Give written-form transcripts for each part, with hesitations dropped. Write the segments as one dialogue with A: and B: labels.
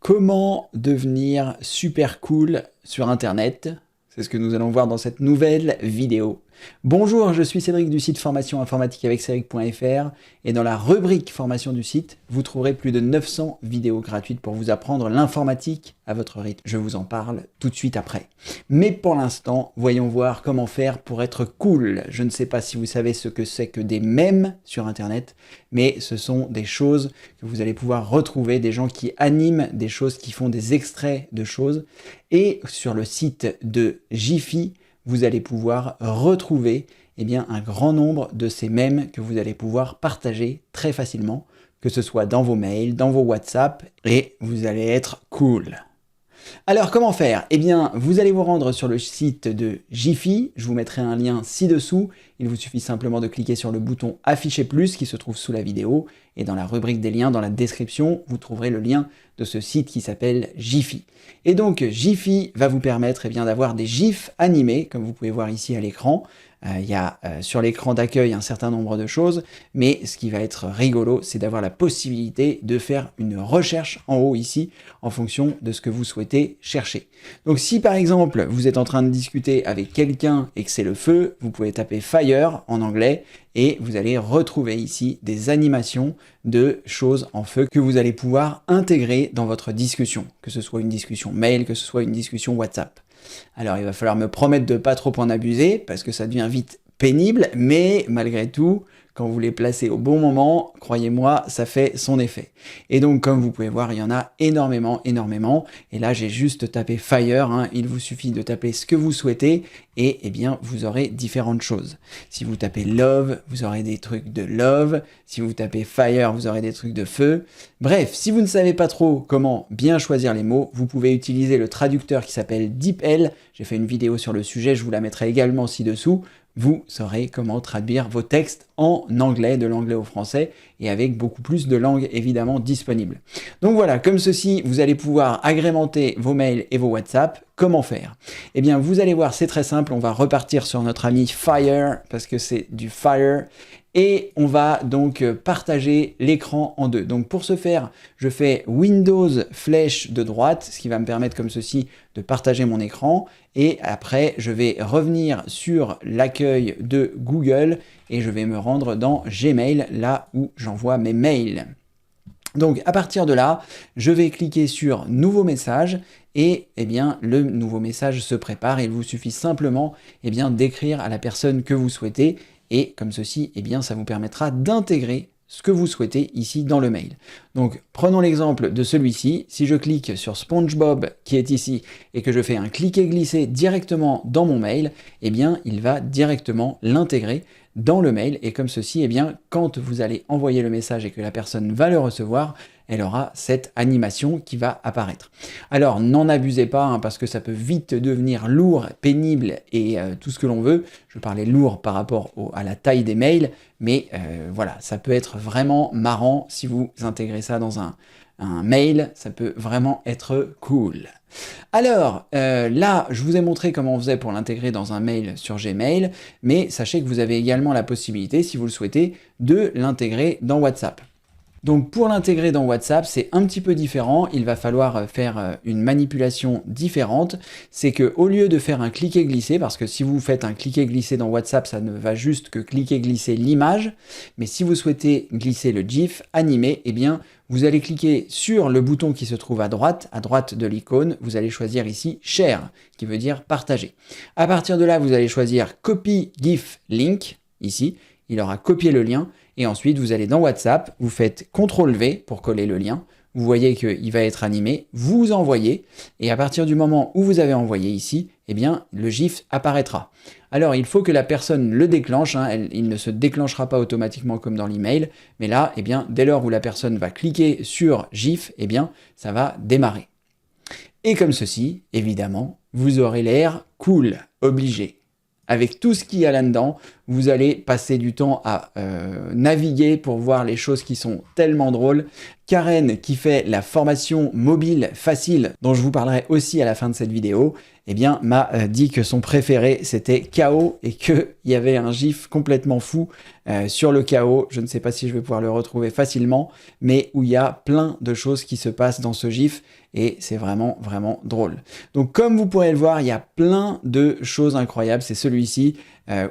A: Comment devenir super cool sur Internet? C'est ce que nous allons voir dans cette nouvelle vidéo. Bonjour, je suis Cédric du site formation informatique avec Cédric.fr et dans la rubrique formation du site, vous trouverez plus de 900 vidéos gratuites pour vous apprendre l'informatique à votre rythme. Je vous en parle tout de suite après. Mais pour l'instant, voyons voir comment faire pour être cool. Je ne sais pas si vous savez ce que c'est que des mèmes sur Internet, mais ce sont des choses que vous allez pouvoir retrouver, des gens qui animent des choses, qui font des extraits de choses. Et sur le site de Jiffy, vous allez pouvoir retrouver un grand nombre de ces mèmes que vous allez pouvoir partager très facilement, que ce soit dans vos mails, dans vos WhatsApp, et vous allez être cool. Alors comment faire? Vous allez vous rendre sur le site de Jiffy, je vous mettrai un lien ci-dessous, il vous suffit simplement de cliquer sur le bouton afficher plus qui se trouve sous la vidéo, et dans la rubrique des liens, dans la description, vous trouverez le lien de ce site qui s'appelle Jiffy. Et donc Jiffy va vous permettre d'avoir des gifs animés, comme vous pouvez voir ici à l'écran. Il y a sur l'écran d'accueil un certain nombre de choses, mais ce qui va être rigolo, c'est d'avoir la possibilité de faire une recherche en haut ici, en fonction de ce que vous souhaitez chercher. Donc si par exemple, vous êtes en train de discuter avec quelqu'un et que c'est le feu, vous pouvez taper Fire en anglais, et vous allez retrouver ici des animations de choses en feu que vous allez pouvoir intégrer dans votre discussion, que ce soit une discussion mail, que ce soit une discussion WhatsApp. Alors il va falloir me promettre de pas trop en abuser, parce que ça devient vite pénible, mais malgré tout, quand vous les placez au bon moment, croyez-moi, ça fait son effet. Et donc, comme vous pouvez voir, il y en a énormément. Et là, j'ai juste tapé Fire, il vous suffit de taper ce que vous souhaitez, et vous aurez différentes choses. Si vous tapez Love, vous aurez des trucs de Love. Si vous tapez Fire, vous aurez des trucs de feu. Bref, si vous ne savez pas trop comment bien choisir les mots, vous pouvez utiliser le traducteur qui s'appelle DeepL. J'ai fait une vidéo sur le sujet, je vous la mettrai également ci-dessous. Vous saurez comment traduire vos textes en anglais, de l'anglais au français, et avec beaucoup plus de langues évidemment disponibles. Donc voilà, comme ceci, vous allez pouvoir agrémenter vos mails et vos WhatsApp. Comment faire? Vous allez voir, c'est très simple, on va repartir sur notre ami Fire, parce que c'est du Fire, et on va donc partager l'écran en deux. Donc pour ce faire, je fais Windows flèche de droite, ce qui va me permettre comme ceci de partager mon écran, et après je vais revenir sur l'accueil de Google, et je vais me rendre dans Gmail, là où j'envoie mes mails. Donc à partir de là, je vais cliquer sur Nouveau message, et le nouveau message se prépare. Il vous suffit simplement d'écrire à la personne que vous souhaitez, et comme ceci, ça vous permettra d'intégrer ce que vous souhaitez ici dans le mail. Donc prenons l'exemple de celui-ci. Si je clique sur SpongeBob qui est ici et que je fais un cliquer-glisser directement dans mon mail, il va directement l'intégrer dans le mail, et comme ceci, quand vous allez envoyer le message et que la personne va le recevoir, elle aura cette animation qui va apparaître. Alors n'en abusez pas, parce que ça peut vite devenir lourd, pénible et tout ce que l'on veut. Je parlais lourd par rapport à la taille des mails, mais voilà, ça peut être vraiment marrant si vous intégrez ça dans un mail, ça peut vraiment être cool. Alors, là, je vous ai montré comment on faisait pour l'intégrer dans un mail sur Gmail, mais sachez que vous avez également la possibilité, si vous le souhaitez, de l'intégrer dans WhatsApp. Donc pour l'intégrer dans WhatsApp, c'est un petit peu différent, il va falloir faire une manipulation différente. C'est que au lieu de faire un cliquer-glisser, parce que si vous faites un cliquer-glisser dans WhatsApp, ça ne va juste que cliquer-glisser l'image, mais si vous souhaitez glisser le GIF animé, vous allez cliquer sur le bouton qui se trouve à droite de l'icône, vous allez choisir ici Share, qui veut dire partager. À partir de là, vous allez choisir Copy GIF Link, ici, il aura copié le lien, et ensuite vous allez dans WhatsApp, vous faites CTRL-V pour coller le lien, vous voyez qu'il va être animé, vous envoyez, et à partir du moment où vous avez envoyé ici, le GIF apparaîtra. Alors il faut que la personne le déclenche, il ne se déclenchera pas automatiquement comme dans l'email, mais là, dès lors où la personne va cliquer sur GIF, ça va démarrer. Et comme ceci, évidemment, vous aurez l'air cool, obligé. Avec tout ce qu'il y a là-dedans, vous allez passer du temps à naviguer pour voir les choses qui sont tellement drôles Karen, qui fait la formation mobile facile, dont je vous parlerai aussi à la fin de cette vidéo, eh bien, m'a dit que son préféré, c'était KO et qu'il y avait un gif complètement fou sur le KO. Je ne sais pas si je vais pouvoir le retrouver facilement, mais où il y a plein de choses qui se passent dans ce gif et c'est vraiment, vraiment drôle. Donc, comme vous pourrez le voir, il y a plein de choses incroyables. C'est celui-ci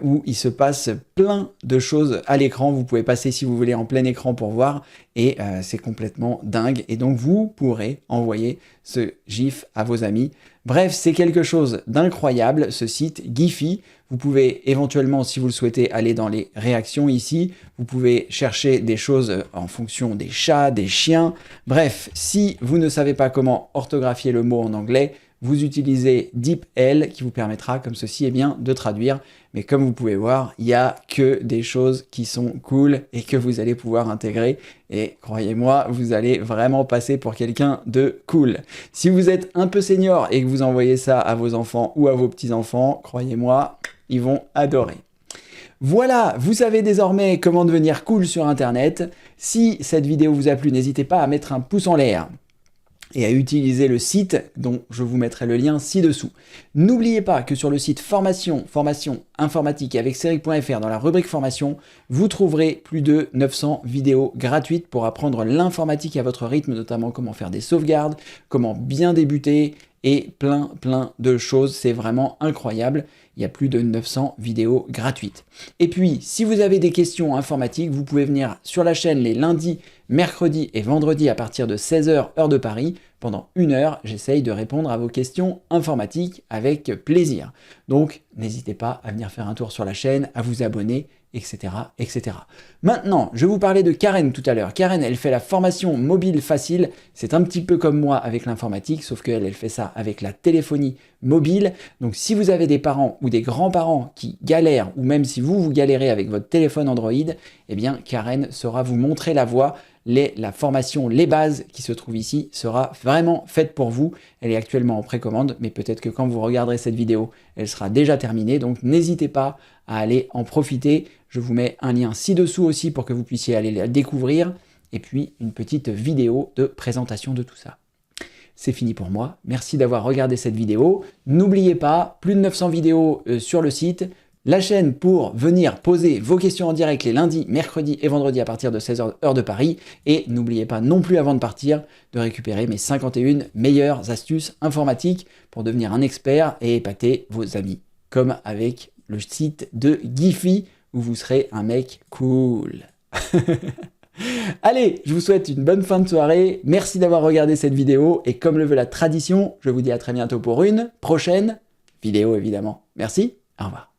A: où il se passe plein de choses à l'écran. Vous pouvez passer, si vous voulez, en plein écran pour voir et c'est complètement dingue. Et donc, vous pourrez envoyer ce gif à vos amis. Bref, c'est quelque chose d'incroyable, ce site Giphy. Vous pouvez éventuellement, si vous le souhaitez, aller dans les réactions ici. Vous pouvez chercher des choses en fonction des chats, des chiens. Bref, si vous ne savez pas comment orthographier le mot en anglais, vous utilisez DeepL qui vous permettra, comme ceci, de traduire. Mais comme vous pouvez voir, il n'y a que des choses qui sont cool et que vous allez pouvoir intégrer. Et croyez-moi, vous allez vraiment passer pour quelqu'un de cool. Si vous êtes un peu senior et que vous envoyez ça à vos enfants ou à vos petits-enfants, croyez-moi, ils vont adorer. Voilà, vous savez désormais comment devenir cool sur Internet. Si cette vidéo vous a plu, n'hésitez pas à mettre un pouce en l'air et à utiliser le site dont je vous mettrai le lien ci-dessous. N'oubliez pas que sur le site formation informatique avec Ceric.fr, dans la rubrique formation, vous trouverez plus de 900 vidéos gratuites pour apprendre l'informatique à votre rythme, notamment comment faire des sauvegardes, comment bien débuter et plein de choses. C'est vraiment incroyable. Il y a plus de 900 vidéos gratuites. Et puis, si vous avez des questions informatiques, vous pouvez venir sur la chaîne les lundis, mercredis et vendredis à partir de 16 h heure de Paris. Pendant 1 heure, j'essaye de répondre à vos questions informatiques avec plaisir. Donc, n'hésitez pas à venir faire un tour sur la chaîne, à vous abonner, etc., etc. Maintenant, je vous parlais de Karen tout à l'heure. Karen, elle fait la formation mobile facile. C'est un petit peu comme moi avec l'informatique, sauf qu'elle, elle fait ça avec la téléphonie mobile. Donc, si vous avez des parents ou des grands-parents qui galèrent, ou même si vous galérez avec votre téléphone Android, eh bien, Karen saura vous montrer la voie. La formation, les bases qui se trouvent ici sera vraiment faite pour vous. Elle est actuellement en précommande, mais peut-être que quand vous regarderez cette vidéo, elle sera déjà terminée. Donc n'hésitez pas à aller en profiter. Je vous mets un lien ci-dessous aussi pour que vous puissiez aller la découvrir. Et puis une petite vidéo de présentation de tout ça. C'est fini pour moi. Merci d'avoir regardé cette vidéo. N'oubliez pas, plus de 900 vidéos sur le site. La chaîne pour venir poser vos questions en direct les lundis, mercredis et vendredis à partir de 16 h heure de Paris. Et n'oubliez pas non plus avant de partir de récupérer mes 51 meilleures astuces informatiques pour devenir un expert et épater vos amis. Comme avec le site de Giphy où vous serez un mec cool. Allez, je vous souhaite une bonne fin de soirée. Merci d'avoir regardé cette vidéo. Et comme le veut la tradition, je vous dis à très bientôt pour une prochaine vidéo évidemment. Merci, au revoir.